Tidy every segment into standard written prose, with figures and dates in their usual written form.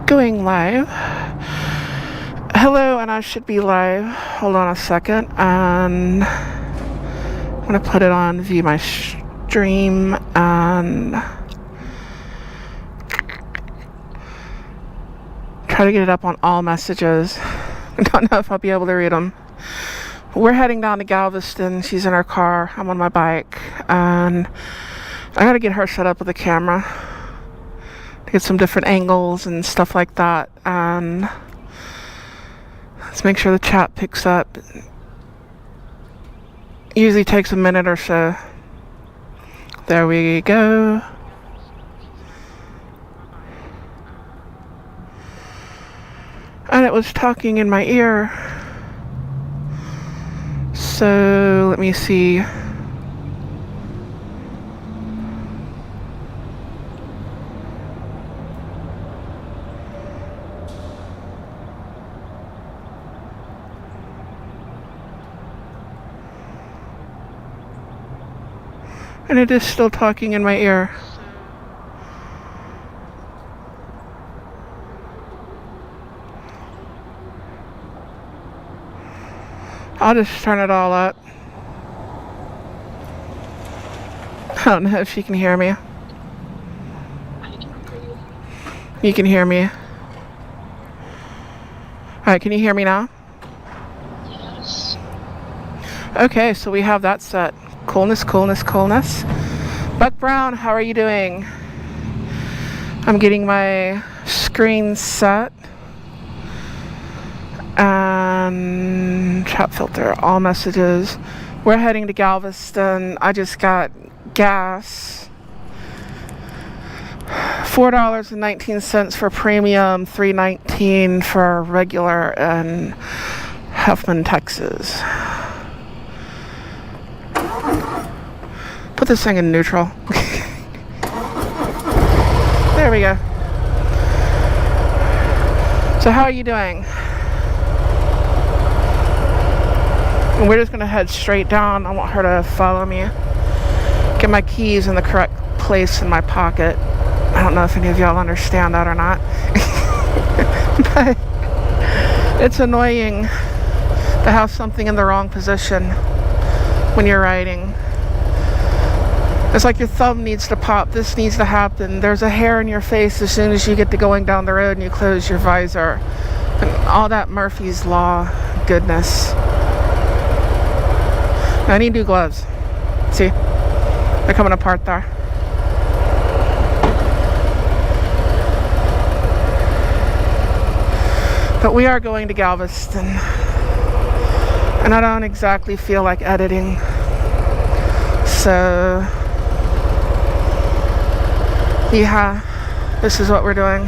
Going live. Hello, and I should be live. Hold on a second. And I'm going to put it on view my stream and try to get it up on all messages. I don't know if I'll be able to read them. We're heading down to Galveston. She's in her car. I'm on my bike. And I got to get her set up with a camera to get some different angles and stuff like that. And let's make sure the chat picks up. Usually takes a minute or so. There we go. And it was talking in my ear. So let me see. And it is still talking in my ear. I'll just turn it all up. I don't know if she can hear me. You can hear me. Alright, can you hear me now? Yes. Okay, so we have that set. Coolness. Buck Brown, how are you doing? I'm getting my screen set. And chat filter, all messages. We're heading to Galveston. I just got gas. $4.19 for premium, $3.19 for regular in Huffman, Texas. Put this thing in neutral. There we go. So how are you doing? And we're just gonna head straight down. I want her to follow me. Get my keys in the correct place in my pocket. I don't know if any of y'all understand that or not. But it's annoying to have something in the wrong position when you're writing. It's like your thumb needs to pop. This needs to happen. There's a hair in your face as soon as you get to going down the road and you close your visor. And all that Murphy's Law goodness. I need new gloves. See? They're coming apart there. But we are going to Galveston. And I don't exactly feel like editing. So yeah, this is what we're doing.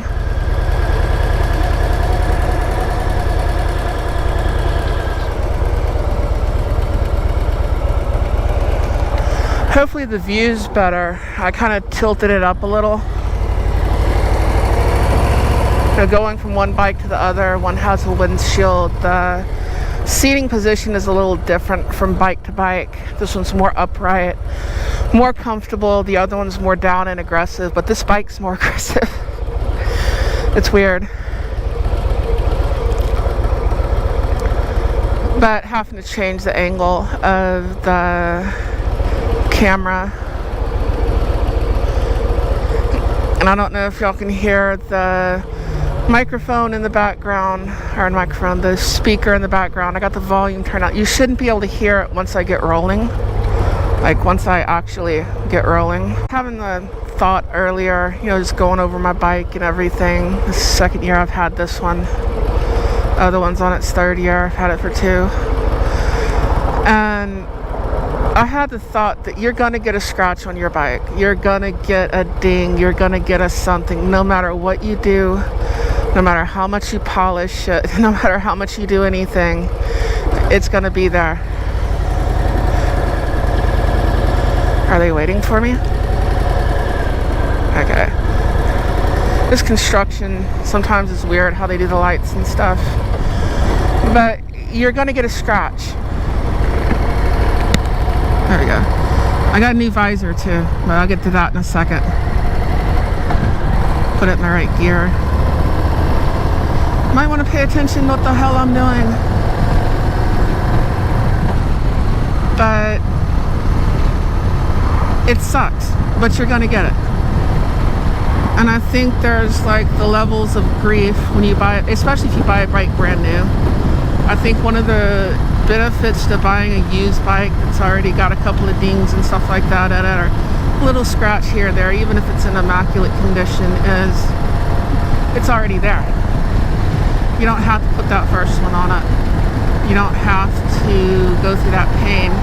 Hopefully the view's better. I kind of tilted it up a little. You know, going from one bike to the other, one has a windshield. The seating position is a little different from bike to bike. This one's more upright, more comfortable. The other one's more down and aggressive, but this bike's more aggressive. It's weird. But having to change the angle of the camera. And I don't know if y'all can hear the microphone in the background, or microphone, the speaker in the background. I got the volume turned out. You shouldn't be able to hear it once I get rolling. Like once I actually get rolling. Having the thought earlier, you know, just going over my bike and everything. This is the second year I've had this one. The other one's on its third year. I've had it for 2. And I had the thought that you're gonna get a scratch on your bike. You're gonna get a ding. You're gonna get a something. No matter what you do, no matter how much you polish it, no matter how much you do anything, it's gonna be there. Are they waiting for me? Okay. This construction sometimes is weird how they do the lights and stuff. But you're gonna get a scratch. There we go. I got a new visor too, but I'll get to that in a second. Put it in the right gear. want to pay attention to what the hell I'm doing. But it sucks, but you're gonna get it. And I think there's like the levels of grief when you buy it, especially if you buy a bike brand new. I think one of the benefits to buying a used bike that's already got a couple of dings and stuff like that at it, or a little scratch here or there, even if it's in immaculate condition, is it's already there. You don't have to put that first one on it. You don't have to go through that pain.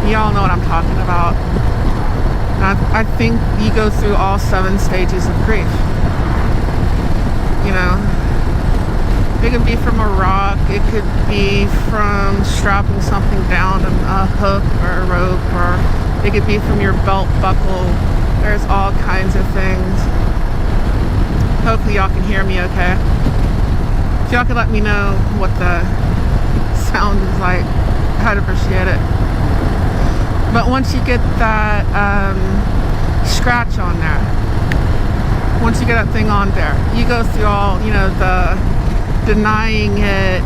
You all know what I'm talking about. I think you go through all 7 stages of grief. You know, it could be from a rock, it could be from strapping something down on a hook or a rope, or it could be from your belt buckle. There's all kinds of things. Hopefully y'all can hear me okay. If y'all could let me know what the sound is like, I'd appreciate it. But once you get that scratch on there, once you get that thing on there, you go through all, you know, the denying it,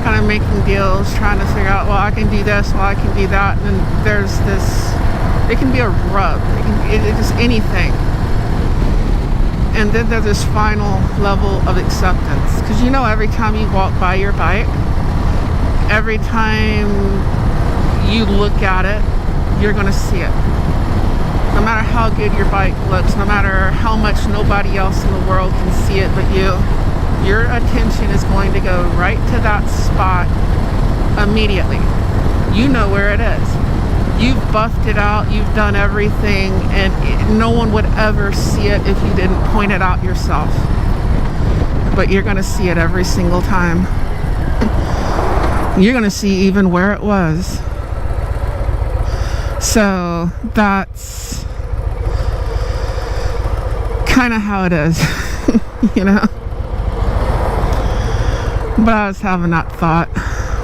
kind of making deals, trying to figure out, well, I can do this, well, I can do that. And then there's this, it can be a rub, it's just anything. And then there's this final level of acceptance. Because you know, every time you walk by your bike, every time you look at it, you're going to see it. No matter how good your bike looks, no matter how much nobody else in the world can see it but you, your attention is going to go right to that spot immediately. You know where it is. You've buffed it out, you've done everything, and no one would ever see it if you didn't point it out yourself. But you're going to see it every single time. You're going to see even where it was. So that's kind of how it is, you know. But I was having that thought,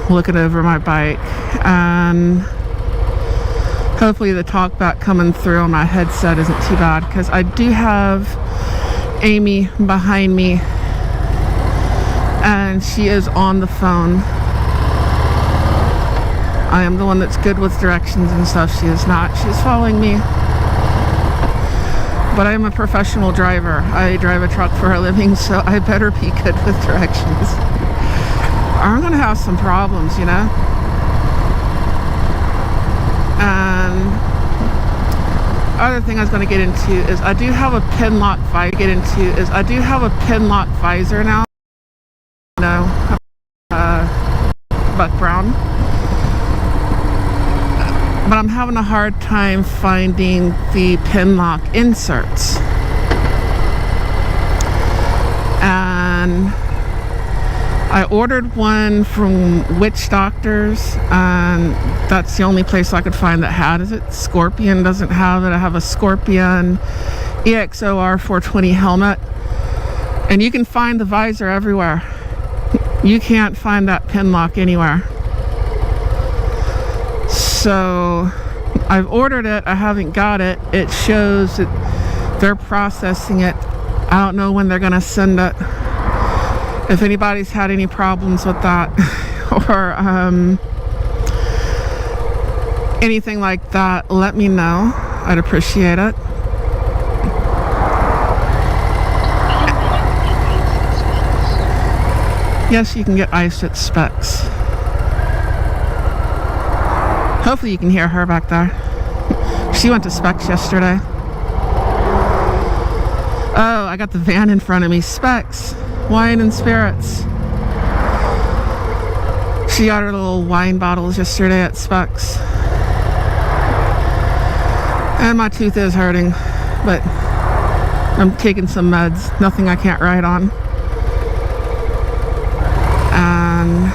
looking over my bike, and hopefully the talkback coming through on my headset isn't too bad, because I do have Amy behind me, and she is on the phone. I am the one that's good with directions and stuff. She is not. She's following me. But I am a professional driver. I drive a truck for a living, so I better be good with directions. I'm going to have some problems, you know? And other thing I was going to get into is I do have a pin lock visor now. No, Buck Brown. But I'm having a hard time finding the pin lock inserts. And I ordered one from Witch Doctors, and that's the only place I could find that had it. Scorpion doesn't have it. I have a Scorpion EXOR 420 helmet, and you can find the visor everywhere. You can't find that pin lock anywhere. So I've ordered it. I haven't got it. It shows that they're processing it. I don't know when they're gonna send it. If anybody's had any problems with that or anything like that, let me know. I'd appreciate it. Yes, you can get iced at Specs. Hopefully you can hear her back there. She went to Specs yesterday. Oh, I got the van in front of me. Specs, wine and spirits. She got her little wine bottles yesterday at Specs. And my tooth is hurting, but I'm taking some meds. Nothing I can't write on. And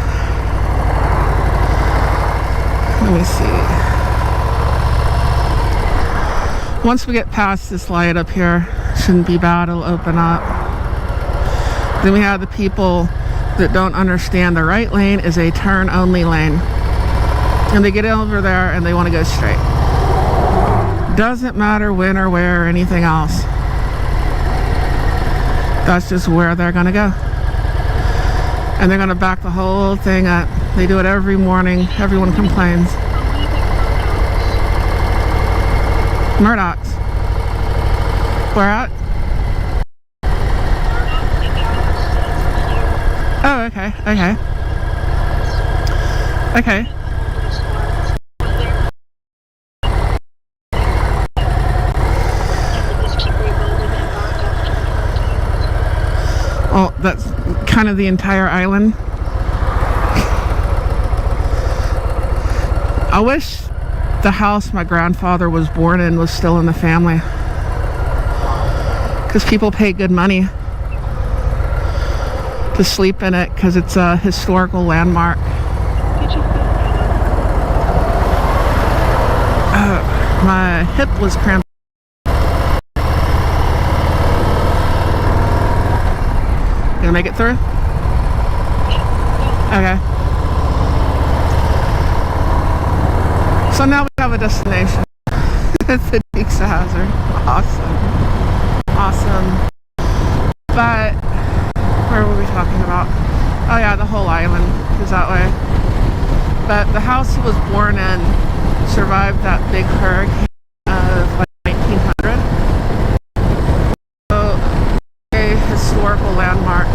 let me see. Once we get past this light up here, shouldn't be bad, it'll open up. Then we have the people that don't understand the right lane is a turn only lane. And they get over there and they want to go straight. Doesn't matter when or where or anything else. That's just where they're gonna go. And they're gonna back the whole thing up. They do it every morning. Everyone complains. Murdoch's. Where at? Oh, okay, okay. Okay. Oh, that's kind of the entire island. I wish the house my grandfather was born in was still in the family, because people pay good money to sleep in it because it's a historical landmark. My hip was cramped. Gonna make it through? Okay. So now we have a destination. It's the Dukes of Hazzard. Awesome. But where were we talking about? Oh yeah, the whole island is that way. But the house he was born in survived that big hurricane of like 1900. So a historical landmark.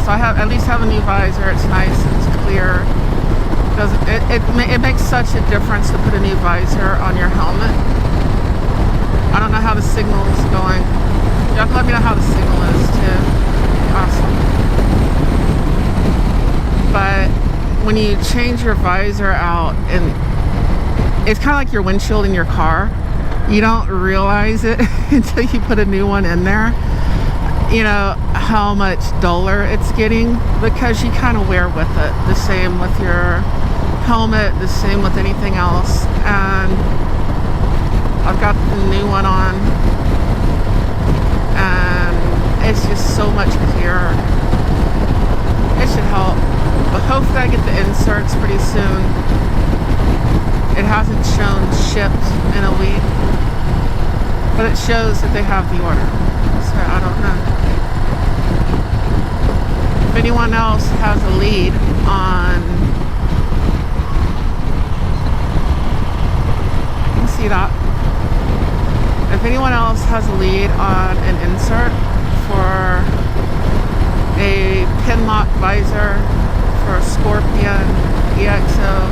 So I at least have a new visor. It's nice, it's clear. It makes such a difference to put a new visor on your helmet. I don't know how the signal is going. You have to let me know how the signal is too. Awesome. But when you change your visor out, and it's kind of like your windshield in your car, you don't realize it until you put a new one in there. You know how much duller it's getting because you kind of wear with it. The same with your helmet, the same with anything else. And I've got the new one on, and it's just so much clearer. It should help, but hopefully I get the inserts pretty soon. It hasn't shown shipped in a week, but it shows that they have the order, so I don't know. If anyone else has a lead on, I can see that. If anyone else has a lead on an insert for a pin lock visor for a Scorpion EXO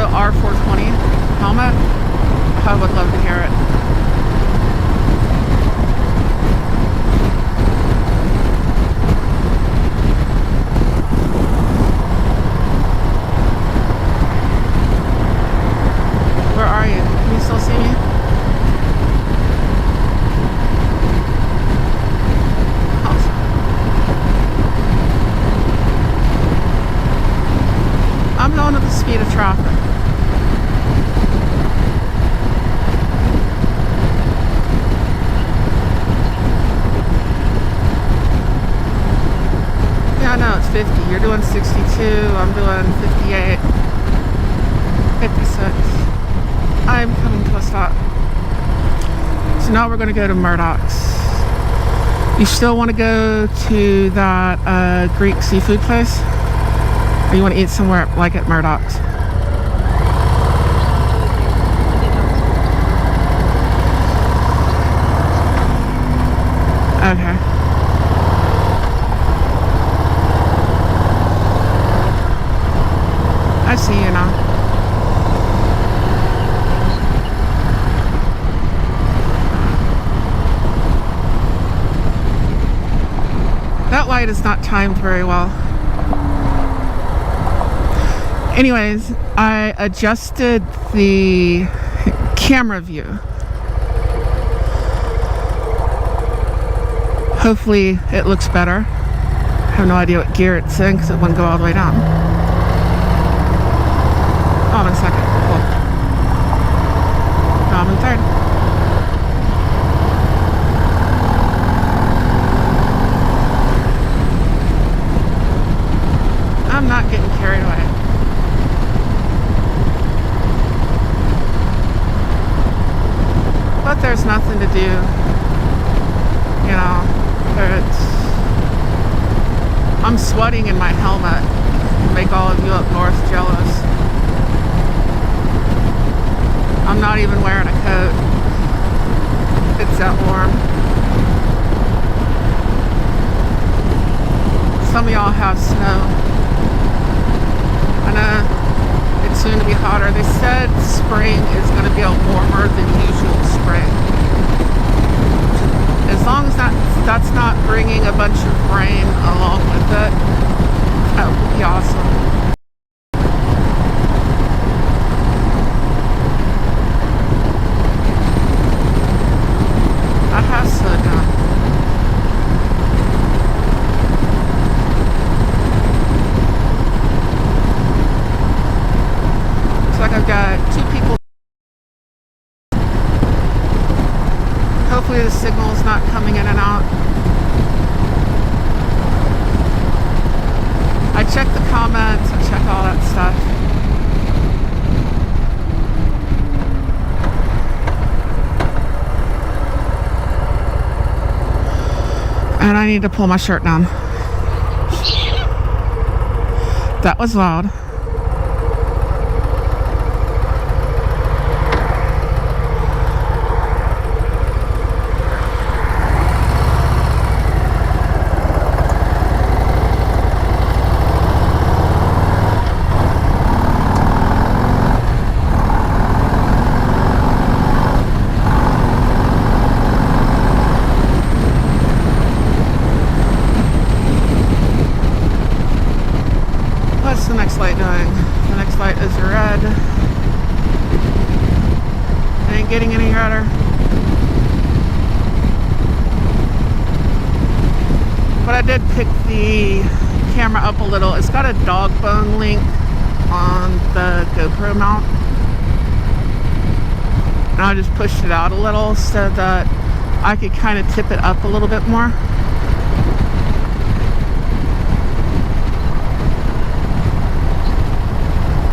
R420 helmet, I would love to hear it. Where are you? Can you still see me? Awesome. I'm going at the speed of traffic. Yeah, I know it's 50. You're doing 62. I'm doing 58. 56. I'm coming to a stop. So now we're going to go to Murdoch's. You still want to go to that Greek seafood place? Or you want to eat somewhere like at Murdoch's? Okay. I see you now. That light is not timed very well. Anyways, I adjusted the camera view. Hopefully it looks better. I have no idea what gear it's in because it wouldn't go all the way down. Oh, in a second. Cool. Now I'm in third. I'm not getting carried away. But there's nothing to do. You know, I'm sweating in my helmet to make all of you up north jealous. I'm not even wearing a coat. It's that warm. Some of y'all have snow. I know it's soon to be hotter. They said spring is going to be a warmer than usual spring. As long as that's not bringing a bunch of rain along with it, that would be awesome. I have slowed down. Looks like I've got 2 people. Hopefully the signal's not coming in and out. I check the comments, I check all that stuff. And I need to pull my shirt down. That was loud. What's the next light doing? The next light is red. It ain't getting any redder. But I did pick the camera up a little. It's got a dog bone link on the GoPro mount. And I just pushed it out a little so that I could kind of tip it up a little bit more.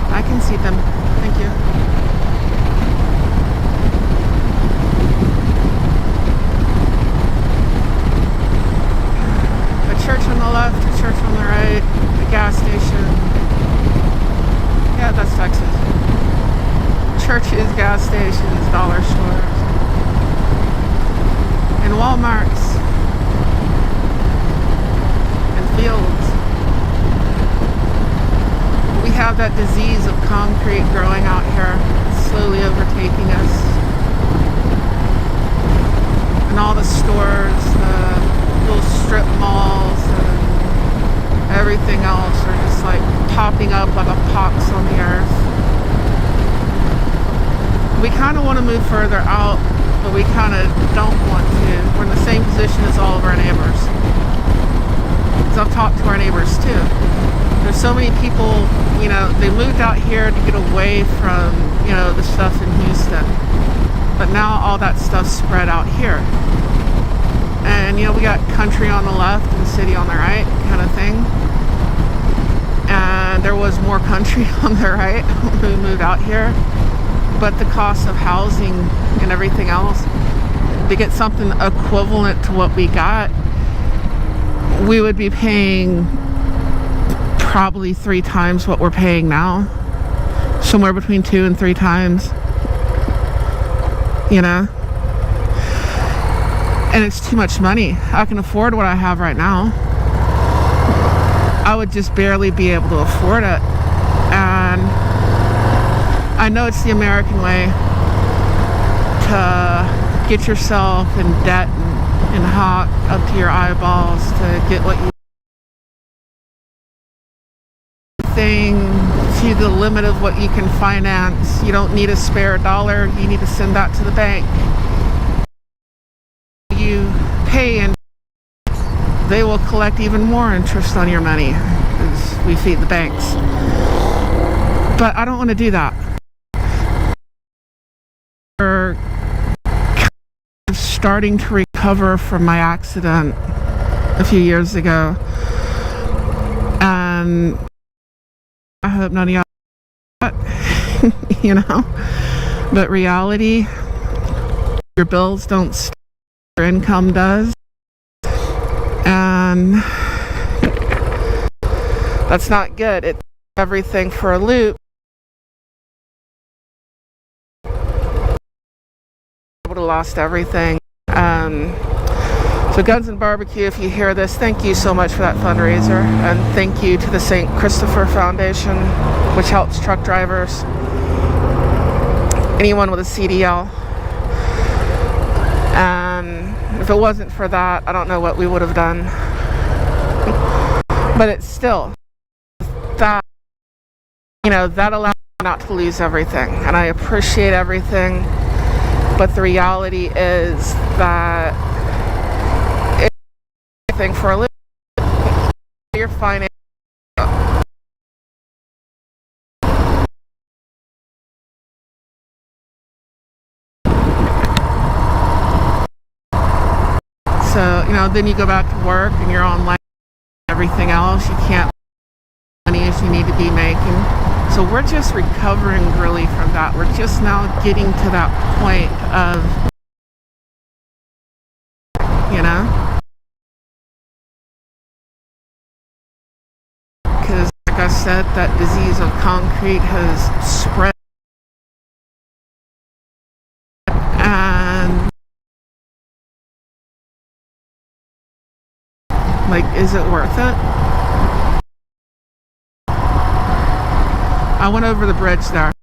I can see them. Thank you. A church on the left, a church on the right, a gas station. Yeah, that's Texas. Churches, gas stations, dollar stores, and Walmarts, and fields. We have that disease of concrete growing out here, slowly overtaking us. And all the stores, the little strip malls, and everything else are just like popping up like a pox on the earth. We kind of want to move further out, but we kind of don't want to. We're in the same position as all of our neighbors. Because I've talked to our neighbors too. There's so many people, you know, they moved out here to get away from, you know, the stuff in Houston. But now all that stuff's spread out here. And, you know, we got country on the left and city on the right kind of thing. And there was more country on the right when we moved out here. But the cost of housing and everything else, to get something equivalent to what we got, we would be paying probably 3 times what we're paying now. Somewhere between 2 and 3 times. You know? And it's too much money. I can afford what I have right now. I would just barely be able to afford it And I know it's the American way to get yourself in debt and hawk up to your eyeballs to get what you thing to the limit of what you can finance. You don't need a spare dollar, you need to send that to the bank. You pay and they will collect even more interest on your money as we feed the banks. But I don't want to do that. We're starting to recover from my accident a few years ago, and I hope none of y'all you know, but reality, your bills don't stop, your income does, and that's not good. It everything for a loop. I would have lost everything. So Guns and Barbecue, if you hear this, thank you so much for that fundraiser, and thank you to the St. Christopher Foundation, which helps truck drivers, anyone with a CDL. And if it wasn't for that, I don't know what we would have done. But it's still that, you know, that allows me not to lose everything, and I appreciate everything. But the reality is that it's everything for a living. Your finance. So, you know, then you go back to work and you're online, everything else. You can't make money as you need to be making. So we're just recovering really from that. We're just now getting to that point of, you know, because like I said, that disease of concrete has spread, and like, is it worth it? I went over the bridge there.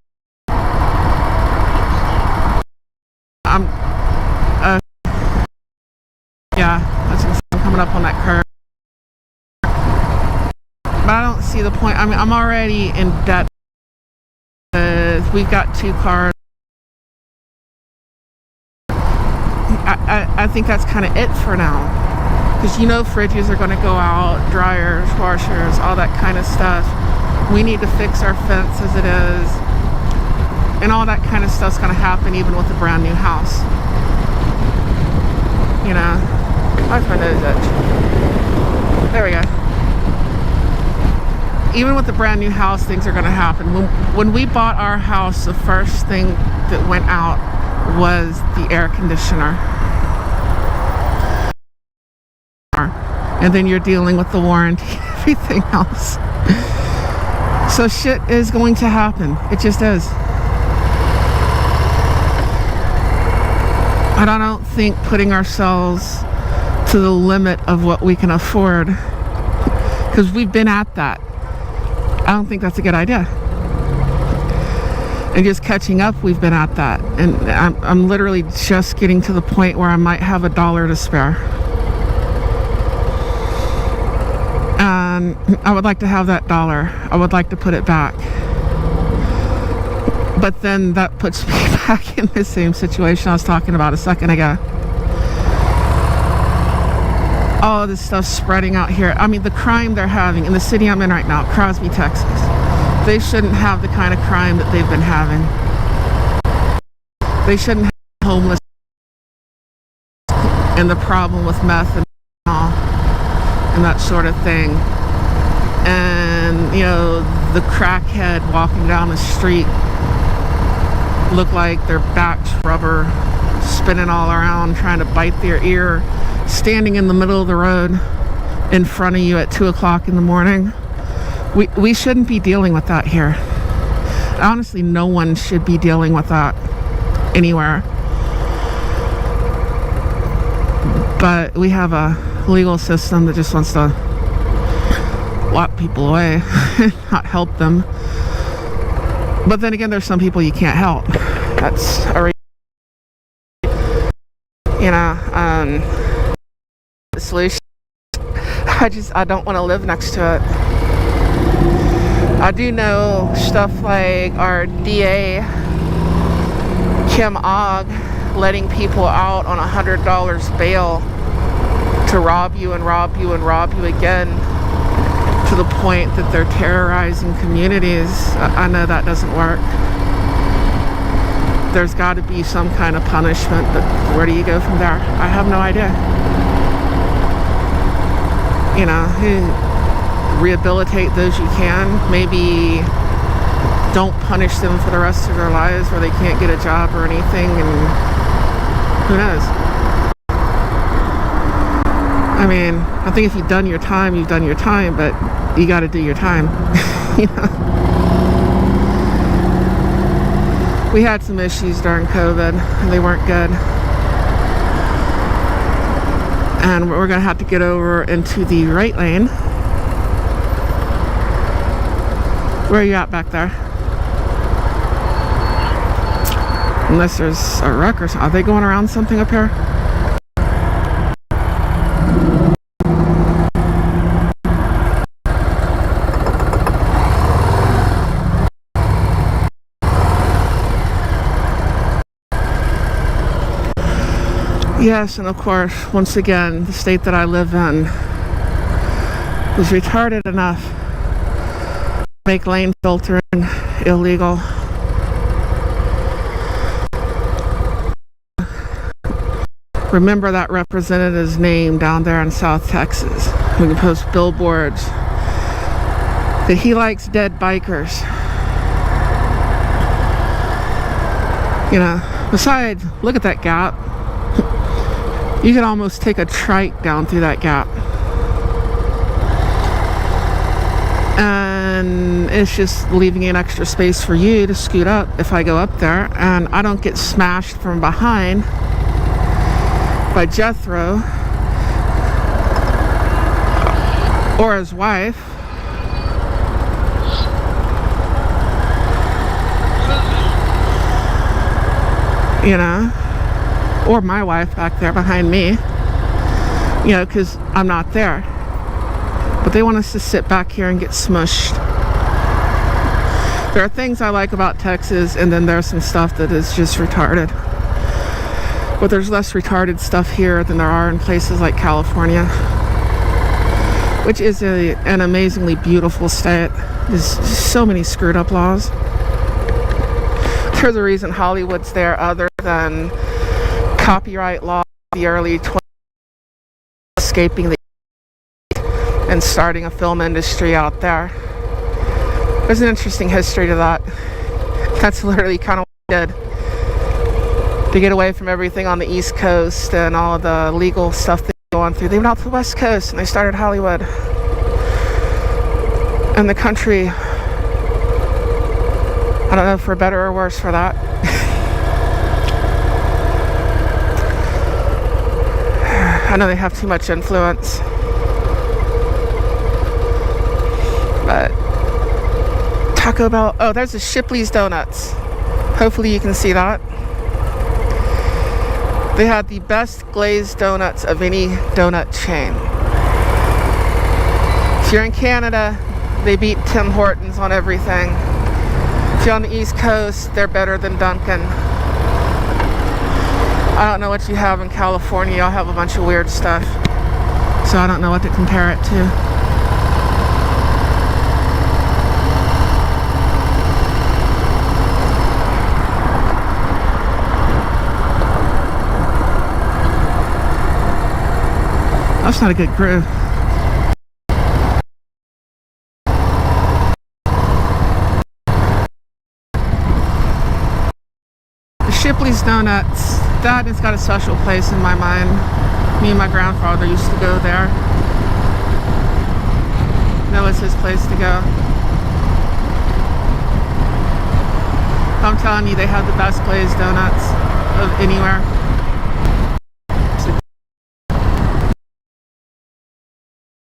Yeah, that's coming up on that curve. But I don't see the point. I mean, I'm already in debt. We've got 2 cars. I think that's kind of it for now. Because you know fridges are going to go out, dryers, washers, all that kind of stuff. We need to fix our fence as it is. And all that kind of stuff's going to happen even with a brand new house. You know, why's my nose itch? There we go. Even with the brand new house, things are going to happen. When we bought our house, the first thing that went out was the air conditioner. And then you're dealing with the warranty, everything else. So shit is going to happen. It just is. And I don't think putting ourselves to the limit of what we can afford, because we've been at that, I don't think that's a good idea. And just catching up, we've been at that. And I'm literally just getting to the point where I might have $1 to spare. And I would like to have that dollar. I would like to put it back. But then that puts me back in the same situation I was talking about a second ago. All of this stuff spreading out here. I mean, the crime they're having in the city I'm in right now, Crosby, Texas. They shouldn't have the kind of crime that they've been having. They shouldn't have homeless and the problem with meth and all and that sort of thing. And, you know, the crackhead walking down the street look like their back's rubber, spinning all around, trying to bite their ear, standing in the middle of the road in front of you at 2 o'clock in the morning. We shouldn't be dealing with that here. Honestly, no one should be dealing with that anywhere. But we have a legal system that just wants to lock people away, not help them. But then again, there's some people you can't help. That's a the solution. I don't want to live next to it. I do know stuff like our DA, Kim Ogg, letting people out on $100 bail to rob you and rob you and rob you again, to the point that they're terrorizing communities. I know that doesn't work. There's got to be some kind of punishment, but where do you go from there? I have no idea. You know, rehabilitate those you can. Maybe don't punish them for the rest of their lives where they can't get a job or anything, and who knows? I mean, I think if you've done your time, you've done your time, but you got to do your time. You know? We had some issues during COVID, and they weren't good. And we're going to have to get over into the right lane. Where are you at back there? Unless there's a wreck or something. Are they going around something up here? Yes, and of course, once again, the state that I live in was retarded enough to make lane filtering illegal. Remember that representative's name down there in South Texas. We can post billboards that he likes dead bikers. You know, besides, look at that gap. You could almost take a trike down through that gap. And it's just leaving an extra space for you to scoot up if I go up there, and I don't get smashed from behind by Jethro or his wife. You know? Or my wife back there behind me, you know, because I'm not there. But they want us to sit back here and get smushed. There are things I like about Texas, and then there's some stuff that is just retarded. But there's less retarded stuff here than there are in places like California, which is an amazingly beautiful state. There's so many screwed up laws. There's a reason Hollywood's there, other than copyright law, the early 20s, escaping the and starting a film industry out there. There's an interesting history to that. That's literally kind of what I did to get away from everything on the East Coast and all of the legal stuff they go on through. They went out to the West Coast and they started Hollywood. And the country, I don't know for better or worse for that. I know they have too much influence, but Taco Bell, oh, there's the Shipley's Donuts. Hopefully you can see that. They had the best glazed donuts of any donut chain. If you're in Canada, they beat Tim Hortons on everything. If you're on the East Coast, they're better than Dunkin'. I don't know what you have in California. Y'all have a bunch of weird stuff, so I don't know what to compare it to. That's not a good groove. The Shipley's Donuts, that has got a special place in my mind. Me and my grandfather used to go there. That was his place to go. I'm telling you, they have the best glazed donuts of anywhere.